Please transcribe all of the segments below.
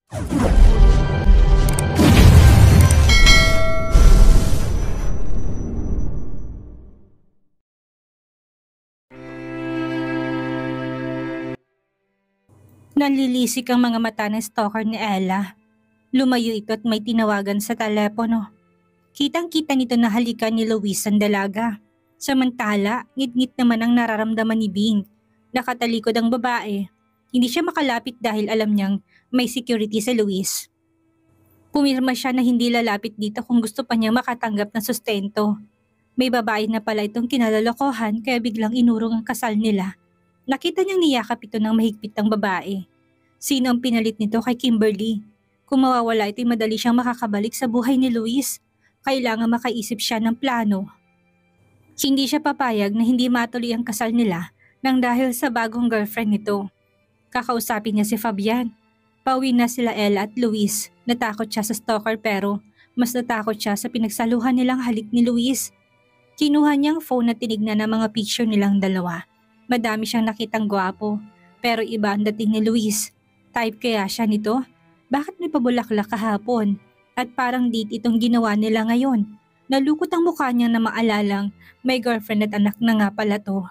Nanlilisik ang mga mata ng stalker ni Ella. Lumayo ito at may tinawagan sa telepono. Kitang-kita nito na halikan ni Luis ang dalaga. Samantala, ngit-ngit naman ang nararamdaman ni Bing. Nakatalikod ang babae. Hindi siya makalapit dahil alam niyang may security si Luis. Pumirma siya na hindi lalapit dito kung gusto pa niyang makatanggap ng sustento. May babae na pala itong kinalalokohan kaya biglang inurong ang kasal nila. Nakita niyang niyakap ito ng mahigpit ang babae. Sino ang pinalit nito kay Kimberly? Kung mawawala ito'y madali siyang makakabalik sa buhay ni Luis. Kailangan makaisip siya ng plano. Hindi siya papayag na hindi matuloy ang kasal nila nang dahil sa bagong girlfriend nito. Kakausapin niya si Fabian. Pauwi na sila Ella at Luis. Natakot siya sa stalker pero mas natakot siya sa pinagsaluhan nilang halik ni Luis. Kinuha niyang phone at tinignan ang mga picture nilang dalawa. Madami siyang nakitang gwapo, pero iba ang dating ni Luis. Type kaya siya nito? Bakit may pabulaklak kahapon? At parang date itong ginawa nila ngayon. Nalukot ang mukha niya na maalalang may girlfriend at anak na nga pala to.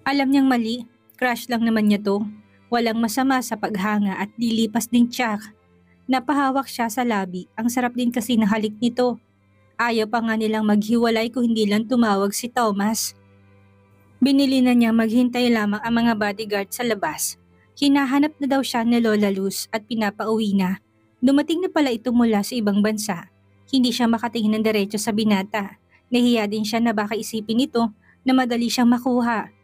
Alam niyang mali, crush lang naman niya to. Walang masama sa paghanga at lilipas din tiyak. Napahawak siya sa labi, ang sarap din kasi ng halik nito. Ayaw pa nga nilang maghiwalay kung hindi lang tumawag si Thomas. Binili na niya maghintay lamang ang mga bodyguard sa labas. Hinahanap na daw siya ni Lola Luz at pinapauwi na. Dumating na pala ito mula sa ibang bansa. Hindi siya makatingin ng diretso sa binata. Nahiya din siya na baka isipin nito na madali siyang makuha.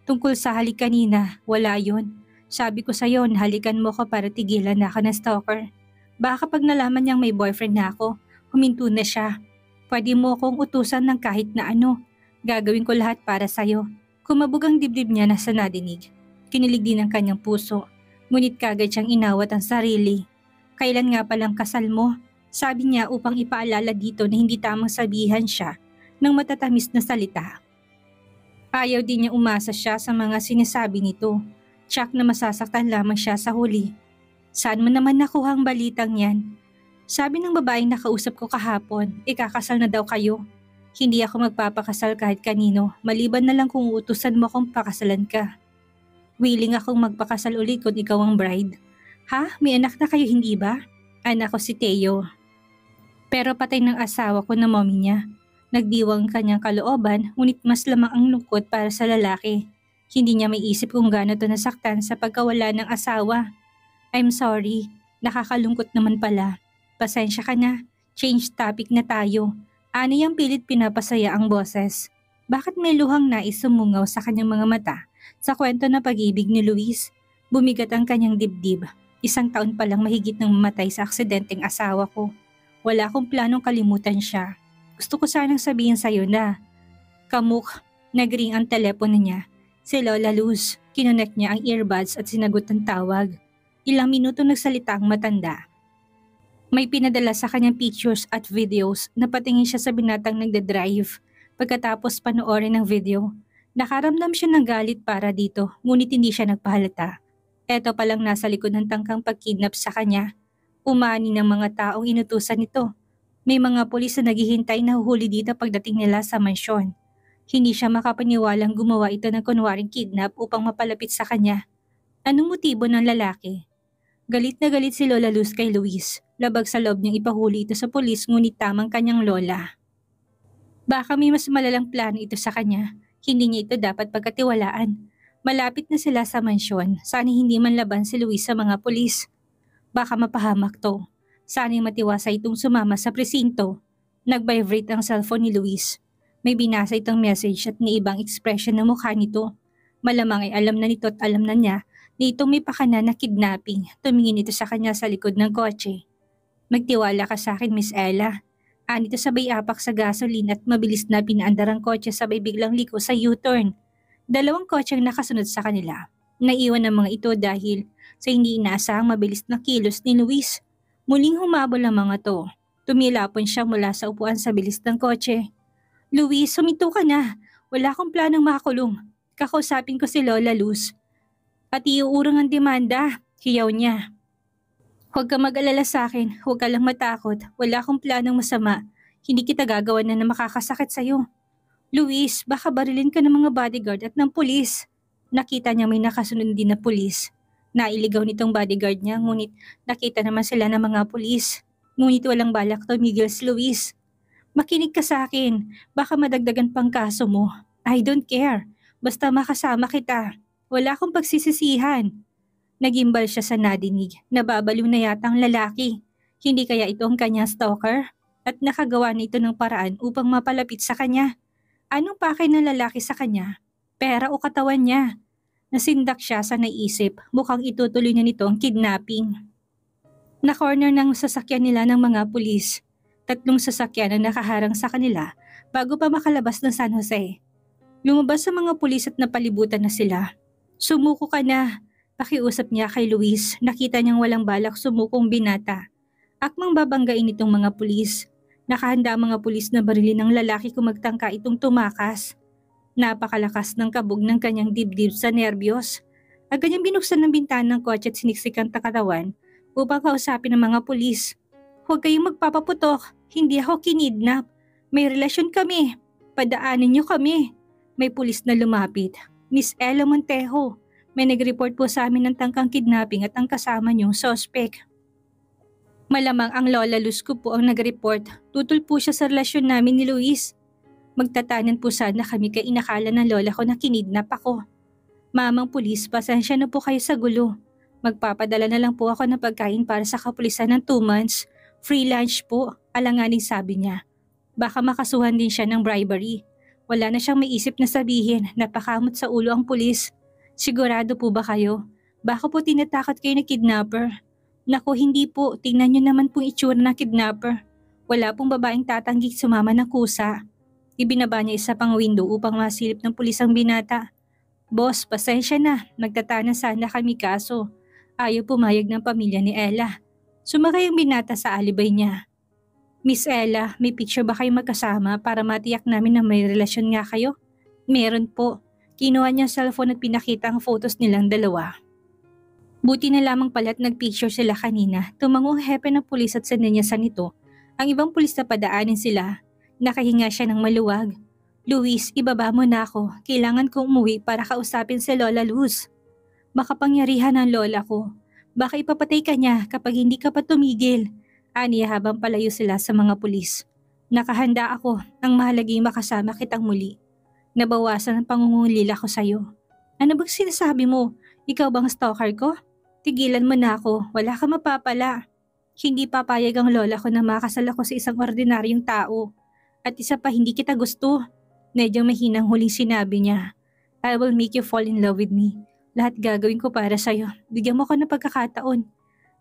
Tungkol sa halik kanina, wala yun. Sabi ko sa'yo, halikan mo ko para tigilan na ako ng stalker. Baka pag nalaman niyang may boyfriend na ako, huminto na siya. Pwede mo akong utusan ng kahit na ano. Gagawin ko lahat para sa'yo. Kumabog ang dibdib niya na sa nadinig. Kinilig din ang kanyang puso. Ngunit kagad siyang inawat ang sarili. Kailan nga palang kasal mo? Sabi niya upang ipaalala dito na hindi tamang sabihan siya ng matatamis na salita. Ayaw din niya umasa siya sa mga sinasabi nito. Tsak na masasaktan lamang siya sa huli. Saan mo naman nakuha ang balitang yan? Sabi ng babaeng nakausap ko kahapon, ikakasal na daw kayo. Hindi ako magpapakasal kahit kanino, maliban na lang kung uutusan mo akong pakasalan ka. Willing akong magpakasal uli kung ikaw ang bride. Ha? May anak na kayo hindi ba? Anak ko si Teo. Pero patay ng asawa ko na mommy niya. Nagdiwang kanyang kalooban, ngunit mas lamang ang lungkot para sa lalaki. Hindi niya may isip kung gaano to nasaktan sa pagkawala ng asawa. I'm sorry, nakakalungkot naman pala. Pasensya ka na, change topic na tayo. Ano yung pilit pinapasaya ang boses? Bakit may luhang nais sumungaw sa kanyang mga mata sa kwento na pag-ibig ni Luis? Bumigat ang kanyang dibdib. 1 taon pa lang mahigit nang mamatay sa aksidenteng asawa ko. Wala akong planong kalimutan siya. Gusto ko sanang sabihin sa'yo na. Kamuk, nagring ang telepono niya. Si Lola Luz, kinonect niya ang earbuds at sinagot ang tawag. Ilang minuto nagsalita ang matanda. May pinadala sa kanyang pictures at videos na patingin siya sa binatang nagdadrive. Pagkatapos panoorin ng video, nakaramdam siya ng galit para dito ngunit hindi siya nagpahalata. Eto palang nasa likod ng tangkang pagkidnap sa kanya. Umani ng mga taong inutusan nito. May mga pulis na naghihintay na huhuli dito pagdating nila sa mansyon. Hindi siya makapaniwalang gumawa ito ng kunwaring kidnap upang mapalapit sa kanya. Anong motibo ng lalaki? Galit na galit si Lola Luz kay Luis. Labag sa loob niyang ipahuli ito sa pulis ngunit tamang kanyang lola. Baka may mas malalang plano ito sa kanya. Hindi niya ito dapat pagkatiwalaan. Malapit na sila sa mansyon. Sana hindi man laban si Luis sa mga pulis. Baka mapahamak to. Sana matiwasa itong sumama sa presinto. Nag-vibrate ang cellphone ni Luis. May binasa itong message at may ibang ekspresyon ng mukha nito. Malamang ay alam na nito at alam na niya na itong may pakana na kidnapping. Tumingin ito sa kanya sa likod ng kotse. Magtiwala ka sa akin, Miss Ella. Anito sabay apak sa gasoline at mabilis na pinaandar ang kotse sabay biglang liko sa U-turn. 2 kotse ang nakasunod sa kanila. Naiwan ang mga ito dahil sa hindi inaasahang mabilis na kilos ni Luis. Muling humabol ang mga to. Tumilapon siya mula sa upuan sa bilis ng kotse. Luis, suminto ka na. Wala akong planong makakulong. Kakausapin ko si Lola Luz. At iuurang ang demanda. Hiyaw niya. Huwag ka mag-alala sa akin, huwag ka lang matakot. Wala akong planong masama. Hindi kita gagawa na makakasakit sa'yo. Luis, baka barilin ka ng mga bodyguard at ng pulis. Nakita niya may nakasunod din na pulis. Nailigaw nitong bodyguard niya, ngunit nakita naman sila ng mga pulis. Ngunit walang balak tumigil si Luis. Makinig ka sa akin, baka madagdagan pang kaso mo. I don't care, basta makasama kita. Wala akong pagsisisihan. Nagimbal siya sa nadinig, nababaliw na yata ang lalaki. Hindi kaya ito ang kanyang stalker? At nakagawa na ito ng paraan upang mapalapit sa kanya. Anong pakay ng lalaki sa kanya? Pera o katawan niya? Nasindak siya sa naisip, mukhang itutuloy na nito ang kidnapping. Na-corner ng sasakyan nila ng mga pulis. 3 sasakyan ang nakaharang sa kanila bago pa makalabas ng San Jose. Lumabas sa mga pulis at napalibutan na sila. Sumuko ka na, pakiusap niya kay Luis. Nakita niyang walang balak sumukong binata. Akmang babanggain itong mga pulis. Nakahanda ang mga pulis na barilin ng lalaki kung magtangka itong tumakas. Napakalakas ng kabog ng kanyang dibdib sa nerbiyos. Agad niyang binuksan ng bintana ng kotse at siniksik ang katawan upang kausapin ng mga pulis. Huwag kayong magpapaputok, hindi ako kinidnap. May relasyon kami, padaanin niyo kami. May pulis na lumapit. Miss Ella Montejo, may nag-report po sa amin ng tangkang kidnapping at ang kasama niyong suspect. Malamang ang Lola Luz ko po ang nag-report. Tutol po siya sa relasyon namin ni Luis. Magtatanan po sana kami kay inakala ng lola ko na kinidnap ako. Mamang pulis, pasensya na po kayo sa gulo. Magpapadala na lang po ako ng pagkain para sa kapulisan ng 2 months. Free lunch po, alanganing sabi niya. Baka makasuhan din siya ng bribery. Wala na siyang maisip na sabihin, napakamot sa ulo ang pulis. Sigurado po ba kayo? Baka po tinatakot kayo na kidnapper. Naku, hindi po, tingnan niyo naman pong itsura ng kidnapper. Wala pong babaeng tatanggi sumama ng kusa. Ibinaba niya isa pang window upang masilip ng pulis ang binata. Boss, pasensya na. Nagtatana sana kami kaso. Ayaw pumayag ng pamilya ni Ella. Sumakay ang binata sa alibay niya. Miss Ella, may picture ba kayo magkasama para matiyak namin na may relasyon nga kayo? Meron po. Kinuha niya ang cellphone at pinakita ang photos nilang dalawa. Buti na lamang pala't nagpicture sila kanina. Tumango ang hepe ng pulis at sinenyasan nito. Ang ibang pulis na padaanin sila. Nakahinga siya ng maluwag. Luis, ibaba mo na ako. Kailangan kong umuwi para kausapin si Lola Luz. Makapangyarihan ang lola ko. Baka ipapatay ka niya kapag hindi ka pa tumigil. Aniya habang palayo sila sa mga pulis. Nakahanda ako. Ang mahalaging makasama kitang muli. Nabawasan ang pangungulila ko sa'yo. Ano bang sinasabi mo? Ikaw bang stalker ko? Tigilan mo na ako. Wala ka mapapala. Hindi papayag ang lola ko na makasal ako sa isang ordinaryong tao. At isa pa, hindi kita gusto. Medyo mahinang huling sinabi niya. I will make you fall in love with me. Lahat gagawin ko para sa'yo. Bigyan mo ko ng pagkakataon.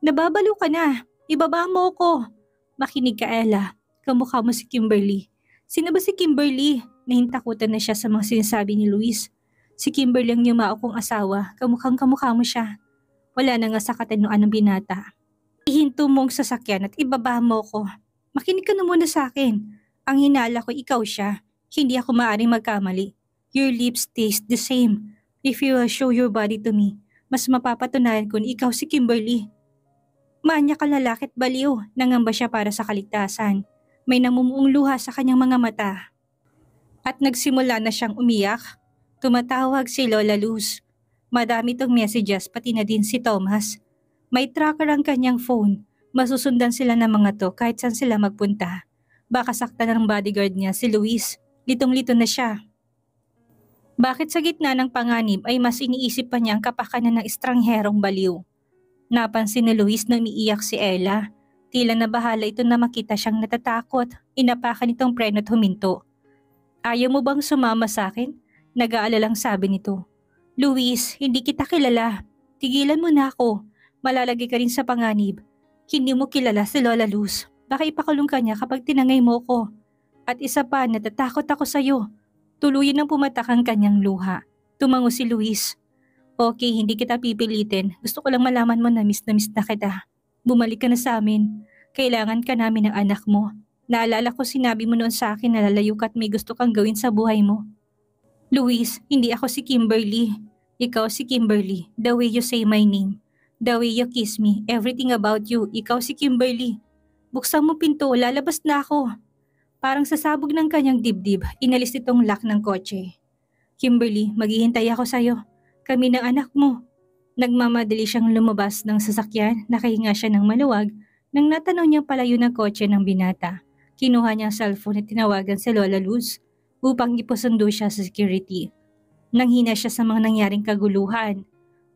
Nababalo ka na. Ibaba mo ko. Makinig ka, Ella. Kamukha mo si Kimberly. Sino ba si Kimberly? Nahintakutan na siya sa mga sinasabi ni Luis. Si Kimberly ang yumao kong asawa. Kamukhang kamukha mo siya. Wala na nga sa katanuan ng binata. Ihinto mo ang sasakyan at ibaba mo ko. Makinig ka na muna sa akin. Ang hinala ko ikaw siya. Hindi ako maaaring magkamali. Your lips taste the same. If you will show your body to me, mas mapapatunayan ko na ikaw si Kimberly. Manya ka lalaki at baliw. Nangamba siya para sa kaligtasan. May namumuong luha sa kanyang mga mata. At nagsimula na siyang umiyak. Tumatawag si Lola Luz. Madami tong messages pati na din si Thomas. May tracker ang kanyang phone. Masusundan sila ng mga to kahit saan sila magpunta. Baka saktan ng bodyguard niya si Luis. Litong-lito na siya. Bakit sa gitna ng panganib ay mas iniisip pa niya ang kapakanan ng estrangherong baliw? Napansin ni Luis na umiiyak si Ella. Tila na bahala ito na makita siyang natatakot. Inapakan itong preno at huminto. Ayaw mo bang sumama sa akin? Nag-aalalang sabi nito. Luis, hindi kita kilala. Tigilan mo na ako. Malalagay ka rin sa panganib. Hindi mo kilala si Lola Luz. Baka ipakulong ka niya kapag tinangay mo ko. At isa pa, natatakot ako sa'yo. Tuluyan ang pumatak ang kanyang luha. Tumango si Luis. Okay, hindi kita pipilitin. Gusto ko lang malaman mo na miss na kita. Bumalik ka na sa amin. Kailangan ka namin ng anak mo. Naalala ko sinabi mo noon sa akin na lalayo ka at may gusto kang gawin sa buhay mo. Luis, hindi ako si Kimberly. Ikaw si Kimberly, the way you say my name. The way you kiss me, everything about you, ikaw si Kimberly. Buksan mo pinto, lalabas na ako. Parang sasabog ng kanyang dibdib, inalis itong lock ng kotse. Kimberly, maghihintay ako sa'yo. Kami ng anak mo. Nagmamadali siyang lumabas ng sasakyan, nakahinga siya ng maluwag, nang natanaw niyang palayo ng kotse ng binata. Kinuha niya ang cellphone at tinawagan si Lola Luz upang ipasundo siya sa security. Nanghina siya sa mga nangyaring kaguluhan.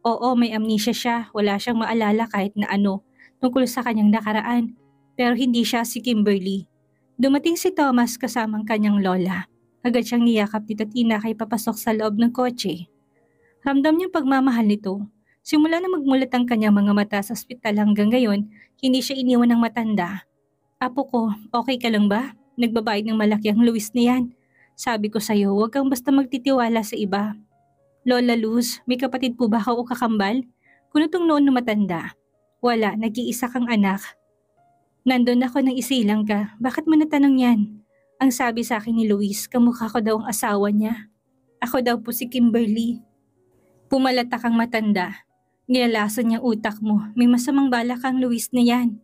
Oo, may amnesia siya, wala siyang maalala kahit na ano tungkol sa kanyang nakaraan, pero hindi siya si Kimberly. Dumating si Thomas kasamang kanyang lola. Agad siyang niyakap nito at inakay papasok sa loob ng kotse. Ramdam niyang pagmamahal nito. Simula na magmulat ang kanyang mga mata sa ospital hanggang ngayon, hindi siya iniwan ng matanda. Apo ko, okay ka lang ba? Nagbabayad ng malaki ang Luis na yan. Sabi ko sa'yo, huwag kang basta magtitiwala sa iba. Lola Luz, may kapatid po ba o kakambal? Kunutong noon na matanda. Wala, nag-iisa kang anak. Nandun ako nang isilang ka. Bakit mo natanong yan? Ang sabi sa akin ni Luis, kamukha ko daw ang asawa niya. Ako daw po si Kimberly. Pumalatak ang matanda. Nilalason niyang utak mo. May masamang balak kang Luis na yan.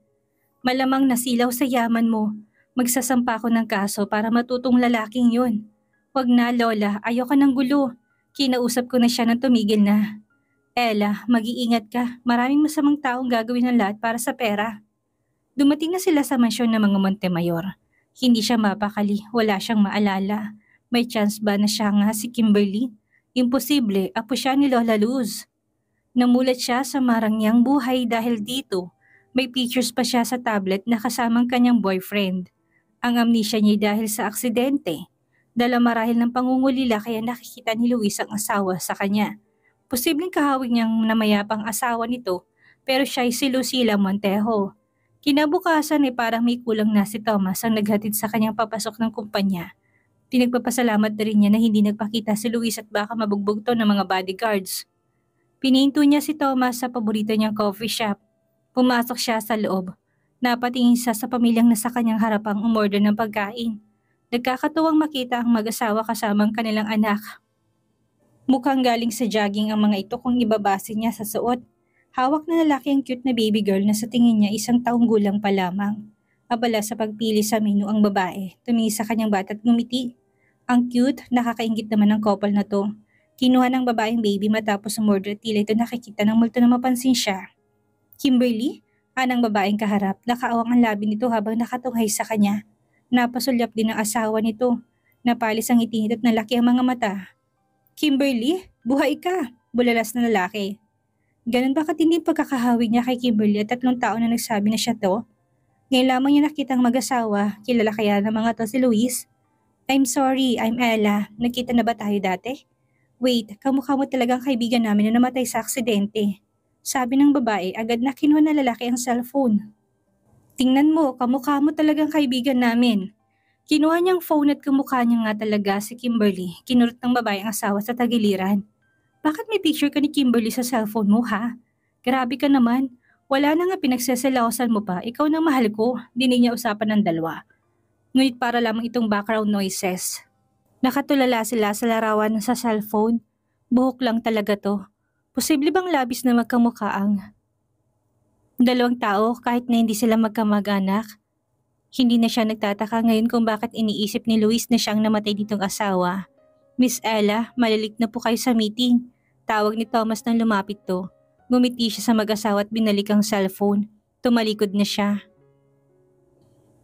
Malamang nasilaw sa yaman mo. Magsasampa ko ng kaso para matutong lalaking yun. Wag na, Lola. Ayoko ng gulo. Kinausap ko na siya nang tumigil na. Ella, mag-iingat ka. Maraming masamang taong gagawin ng lahat para sa pera. Dumating na sila sa mansyon ng mga Montemayor. Hindi siya mapakali. Wala siyang maalala. May chance ba na siya nga si Kimberly? Imposible. Apo siya ni Lola Luz. Namulat siya sa marangyang buhay dahil dito, may pictures pa siya sa tablet na kasamang kanyang boyfriend. Ang amnesia niya dahil sa aksidente. Dala marahil ng pangungulila kaya nakikita ni Luis ang asawa sa kanya. Posibleng kahawig niyang namayapang asawa nito pero siya ay si Lucila Montejo. Kinabukasan ay parang may kulang na si Thomas ang naghatid sa kanyang papasok ng kumpanya. Pinagpapasalamat na rin niya na hindi nagpakita si Luis at baka mabugbog to ng mga bodyguards. Pinihinto niya si Thomas sa paborito niyang coffee shop. Pumasok siya sa loob. Napatingin siya sa pamilyang nasa kanyang harapang umorder ng pagkain. Nagkakatuwang makita ang mag-asawa kasamang kanilang anak. Mukhang galing sa jogging ang mga ito kung ibabase niya sa suot. Hawak na lalaki ang cute na baby girl na sa tingin niya 1 taong gulang pa lamang. Abala sa pagpili sa menu ang babae, tumingin sa kanyang bata at ngumiti. Ang cute, nakakaingit naman ang couple na to. Kinuha ng babaeng baby matapos umorder at tila ito nakikita ng multo na mapansin siya. Kimberly? Anang babaeng kaharap, nakaawang ang labi nito habang nakatunghay sa kanya. Napasulyap din ang asawa nito. Napalis ang ngiti nito at nalaki ang mga mata. Kimberly? Buhay ka! Bulalas na lalaki. Ganun ba katinding pagkakahawig niya kay Kimberly at 3 taon na nagsabi na siya to? Ngayon lamang niya nakita ang mag-asawa, kilala kaya ng mga to si Luis? I'm sorry, I'm Ella. Nagkita na ba tayo dati? Wait, kamukha mo talagang kaibigan namin na namatay sa aksidente. Sabi ng babae, agad na kinuha na lalaki ang cellphone. Tingnan mo, kamukha mo talagang kaibigan namin. Kinuha niyang phone at kamukha niya nga talaga si Kimberly. Kinurot ng babae ang asawa sa tagiliran. Bakit may picture ka ni Kimberly sa cellphone mo ha? Grabe ka naman. Wala na nga pinagseselaosan mo pa, ikaw na mahal ko. Dinig niya usapan ng dalawa. Ngunit para lamang itong background noises. Nakatulala sila sa larawan sa cellphone. Buhok lang talaga to. Posible bang labis na magkamukha ang 2 tao kahit na hindi sila magkamag-anak? Hindi na siya nagtataka ngayon kung bakit iniisip ni Luis na siyang namatay ditong asawa. Miss Ella, malilik na po kayo sa meeting. Tawag ni Thomas nang lumapit to. Ngumiti siya sa mag-asawa at binalik ang cellphone. Tumalikod na siya.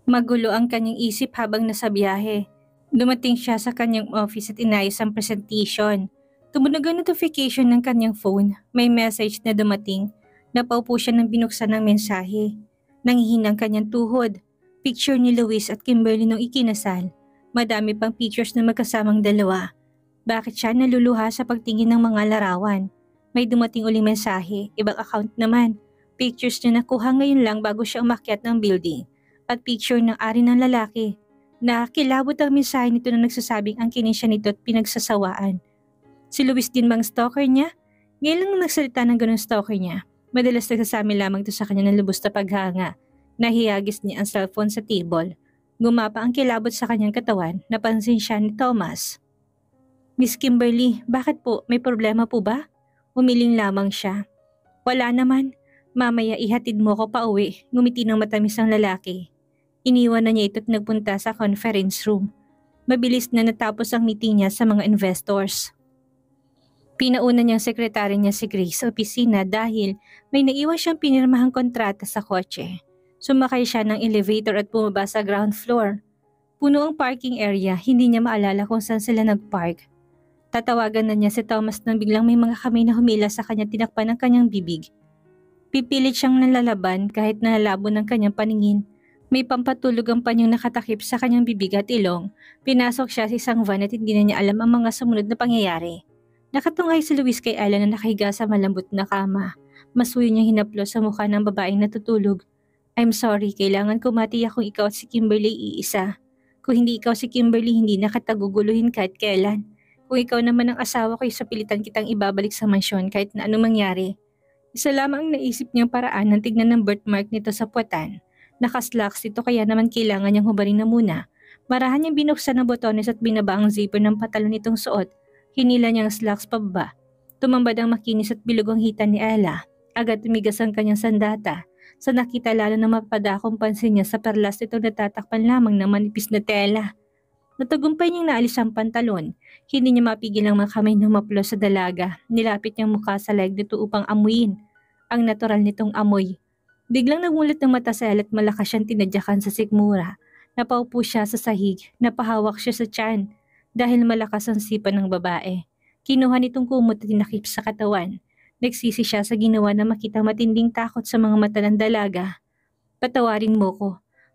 Magulo ang kanyang isip habang nasa biyahe. Dumating siya sa kanyang office at inayos ang presentation. Tumunog ang notification ng kanyang phone. May message na dumating. Napaupo siya nang binuksan ng mensahe. Nangihinang kanyang tuhod. Picture ni Luis at Kimberly nung ikinasal. Madami pang pictures na magkasamang dalawa. Bakit siya naluluha sa pagtingin ng mga larawan? May dumating uling mensahe. Ibang account naman. Pictures na nakuha ngayon lang bago siya umakyat ng building. At picture ng ari ng lalaki. Nakakilabot ang mensahe nito na nagsasabing angkinin siya nito at pinagsasawaan. Si Luis din bang stalker niya? Ngayon lang nagsalita ng ganun stalker niya. Madalas nagsasabi lamang ito sa kanya ng lubos na paghanga. Nahiyagis niya ang cellphone sa table. Gumapa ang kilabot sa kanyang katawan. Napansin siya ni Thomas. Miss Kimberly, bakit po? May problema po ba? Umiling lamang siya. Wala naman. Mamaya ihatid mo ko pa uwi, ngumiti ng matamis ang lalaki. Iniwan na niya ito at nagpunta sa conference room. Mabilis na natapos ang meeting niya sa mga investors. Pinauna niyang sekretary niya si Grace sa opisina dahil may naiwan siyang pinirmahang kontrata sa kotse. Sumakay siya ng elevator at bumaba sa ground floor. Puno ang parking area, hindi niya maalala kung saan sila nagpark. Tatawagan na niya si Thomas nang biglang may mga kamay na humila sa kanya, tinakpan ng kanyang bibig. Pipilit siyang nalalaban kahit nalalabo ng kanyang paningin. May pampatulog ang panyong nakatakip sa kanyang bibig at ilong. Pinasok siya sa isang van at hindi na niya alam ang mga sumunod na pangyayari. Nakatungay si Luis kay Ella na nakahiga sa malambot na kama. Masuyo niyang hinaplos sa mukha ng babaeng natutulog. I'm sorry, kailangan ko matiyak kung ikaw at si Kimberly iisa. Kung hindi ikaw si Kimberly, hindi na kita guguluhin kahit kailan. Kung ikaw naman ang asawa ko, sapilitan kitang ibabalik sa mansyon kahit na anong mangyari. Isa lamang ang naisip niyang paraan ng tignan ng birthmark nito sa puwetan. Nakaslacks ito kaya naman kailangan niyang hubarin na muna. Marahan niyang binuksan ang botones at binaba ang zipper ng patalon nitong suot. Hinila niya ang slacks pababa. Tumambad ang makinis at bilog ang hita ni Ella. Agad tumigas ang kanyang sandata. Sa nakita lalo na mapadakong pansin niya sa perlas nitong natatakpan lamang ng manipis na tela. Natagumpay niyang naalis ang pantalon. Hindi niya mapigil ang mga kamay na maplos sa dalaga. Nilapit niyang mukha sa leg nito upang amuyin ang natural nitong amoy. Biglang nagulat ng mata sa Ella at malakas siyang tinadyakan sa sikmura. Napaupo siya sa sahig, napahawak siya sa tiyan dahil malakas ang sipa ng babae. Kinuha nitong kumot at tinakip sa katawan. Nagsisi siya sa ginawa na makita matinding takot sa mga mata ng dalaga. Patawarin mo ko.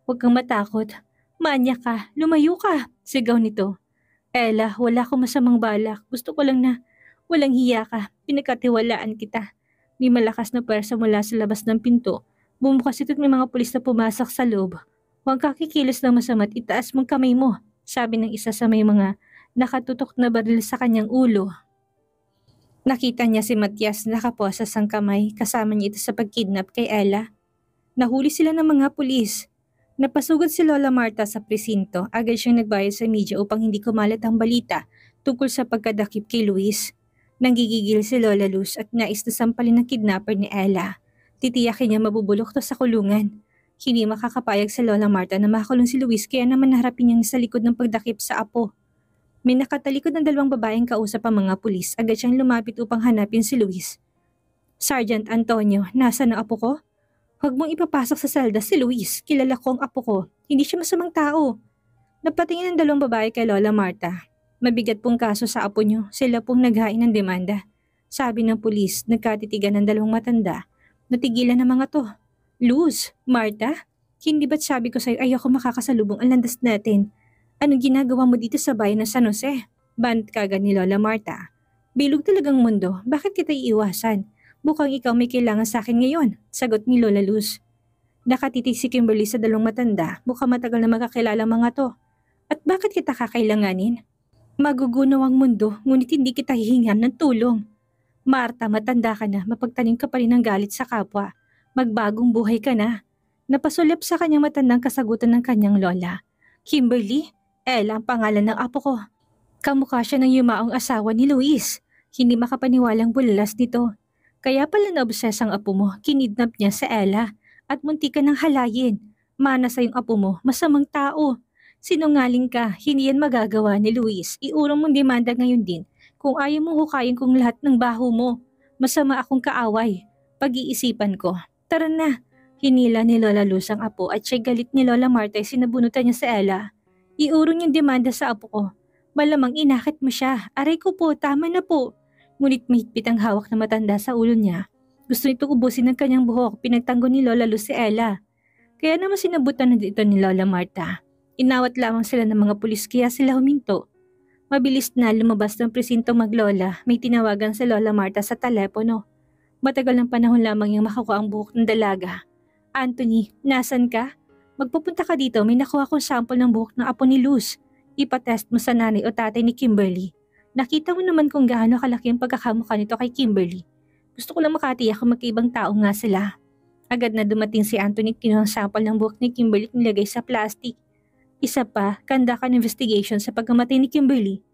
Huwag kang matakot. Manya ka, lumayo ka, sigaw nito. Ella, wala akong masamang balak. Gusto ko lang na walang hiya ka. Pinagkatiwalaan kita. May malakas na pwersa mula sa labas ng pinto. Bumukas ito at may mga pulis na pumasok sa loob. Huwag ka kikilos ng masama at itaas mong kamay mo, sabi ng isa sa may mga nakatutok na baril sa kanyang ulo. Nakita niya si Matias na nakaposas ang kamay, kasama niya ito sa pagkidnap kay Ella. Nahuli sila ng mga pulis. Napasugod si Lola Marta sa presinto, agad siyang nagbayad sa media upang hindi kumalat ang balita tungkol sa pagkadakip kay Luis. Nanggigigil si Lola Luz at nais na sampalin ng kidnapper ni Ella. Titiyakin niya mabubulok to sa kulungan. Hindi makakapayag si Lola Marta na makulong si Luis kaya naman naharapin niyang sa likod ng pagdakip sa apo. May nakatalikod ng dalawang babaeng kausap ang mga pulis, agad siyang lumapit upang hanapin si Luis. Sergeant Antonio, nasa na apo ko? Huwag mong ipapasok sa selda si Luis, kilala ko ang apo ko, hindi siya masamang tao. Napatingin ang dalawang babae kay Lola Marta. Mabigat pong kaso sa apo niyo, sila pong naghain ng demanda. Sabi ng pulis, nagkatitigan ng dalawang matanda. Natigilan ng mga to. Luz, Marta, hindi ba't sabi ko sa'yo ayoko makakasalubong ang landas natin? Anong ginagawa mo dito sa bayan ng San Jose? Banat kagad ni Lola Marta. Bilog talagang mundo, bakit kita iiwasan? Mukhang ikaw may kailangan sa akin ngayon, sagot ni Lola Luz. Nakatitig si Kimberly sa dalawang matanda, mukhang matagal na magkakilala mga to. At bakit kita kakailanganin? Magugunaw ang mundo, ngunit hindi kita hihingan ng tulong. Marta, matanda ka na, mapagtanim ka pa rin ng galit sa kapwa. Magbagong buhay ka na. Napasulyap sa kanyang matandang kasagutan ng kanyang lola. Kimberly, Ella ang pangalan ng apo ko. Kamukha siya ng yumaong asawa ni Luis. Hindi makapaniwalang bulalas nito. Kaya pala naobses ang apo mo, kinidnap niya sa Ella at munti ka ng halayin. Mana sa yung apo mo, masamang tao. Sinungaling ka, hindi yan magagawa ni Luis. Iurong mong demanda ngayon din. Kung ayaw mong hukayin kong lahat ng baho mo, masama akong kaaway. Pag-iisipan ko. Tara na. Hinila ni Lola Luz ang apo at siya galit ni Lola Marta ay sinabunutan niya sa Ella. Iurong yung demanda sa apo ko. Malamang inakit mo siya. Aray ko po, tama na po. Ngunit mahigpit ang hawak na matanda sa ulo niya. Gusto nitong ubusin ng kanyang buhok, pinagtanggol ni Lola Luz si Ella. Kaya naman sinabutan na dito ni Lola Marta. Inawat lamang sila ng mga pulis kaya sila huminto. Mabilis na lumabas ng presintong maglola, may tinawagan si Lola Marta sa telepono. Matagal ng panahon lamang yung makuha ang buhok ng dalaga. Anthony, nasan ka? Magpupunta ka dito, may nakuha kong sample ng buhok ng apo ni Luz. Ipatest mo sa nanay o tatay ni Kimberly. Nakita mo naman kung gaano kalaki ang pagkakamukha nito kay Kimberly. Gusto ko lang makatiyak kung magkaibang tao nga sila. Agad na dumating si Anthony, kinuha ang sample ng buhok ni Kimberly at nilagay sa plastic. Isa pa, conduct an investigation sa pagkamatay ni Kimberly.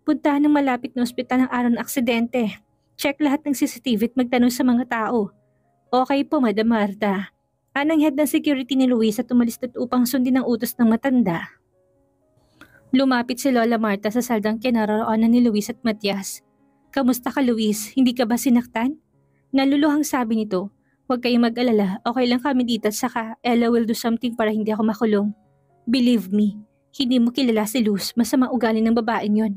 Puntahan ng malapit na ospital ng araw ng aksidente. Check lahat ng CCTV at magtanong sa mga tao. Okay po, Madam Marta. Anang head ng security ni Luis at umalis upang sundin ang utos ng matanda. Lumapit si Lola Marta sa saldang kinaroroonan ni Luis at Matias. Kamusta ka, Luis? Hindi ka ba sinaktan? Naluluhang sabi nito. Huwag kayong mag-alala, okay lang kami dito at saka Ella will do something para hindi ako makulong. Believe me, hindi mo kilala si Luz, masamang ugali ng babaeng yon.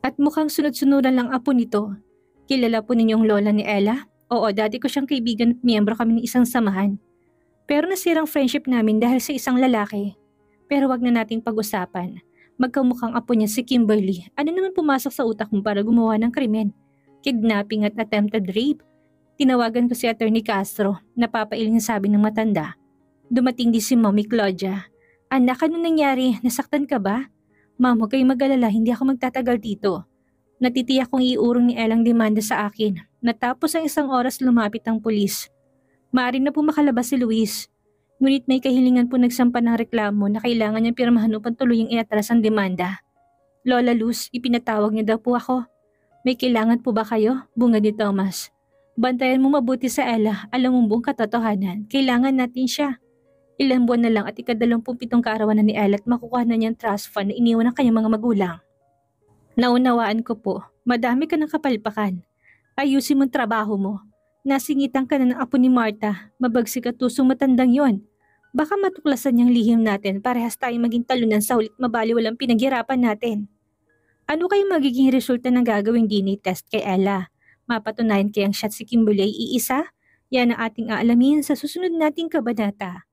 At mukhang sunod-sunuran lang apo nito. Kilala po ninyong lola ni Ella? Oo, dati ko siyang kaibigan at miyembro kami ng isang samahan. Pero nasirang friendship namin dahil sa isang lalaki. Pero wag na nating pag-usapan. Magkamukhang apo niya si Kimberly. Ano naman pumasok sa utak mo para gumawa ng krimen? Kidnapping at attempted rape? Tinawagan ko si Attorney Castro, napapailing sabi ng matanda. Dumating din si Mommy Claudia. Anak, ano nangyari? Nasaktan ka ba? Ma'am, huwag kayong mag-alala, hindi ako magtatagal dito. Natitiyak kong iurong ni Elang demanda sa akin. Natapos ang isang oras lumapit ang pulis. Maaari na po makalabas si Luis. Ngunit may kahilingan po nagsampa ng reklamo na kailangan niyang pirmahan upang tuluyang iatras ang demanda. Lola Luz, ipinatawag niyo daw po ako. May kailangan po ba kayo? Bungad ni Thomas. Bantayan mo mabuti sa Ella, alam mong buong katotohanan. Kailangan natin siya. Ilang buwan na lang at 27 kaarawan na ni Ella at makukuha na niyang trust fund na iniwan ng kanyang mga magulang. Naunawaan ko po, madami ka ng kapalpakan. Ayusin mong trabaho mo. Nasingitan ka na ng apo ni Marta, mabagsik at tusong matandang yon. Baka matuklasan niyang lihim natin, parehas tayong maging talunan sa ulit mabaliwalang pinaghirapan natin. Ano kayong magiging resulta ng gagawing DNA test kay Ella? Mapatunayan kayang shot si Kimberly ay iisa? Yan ang ating aalamin sa susunod nating kabanata.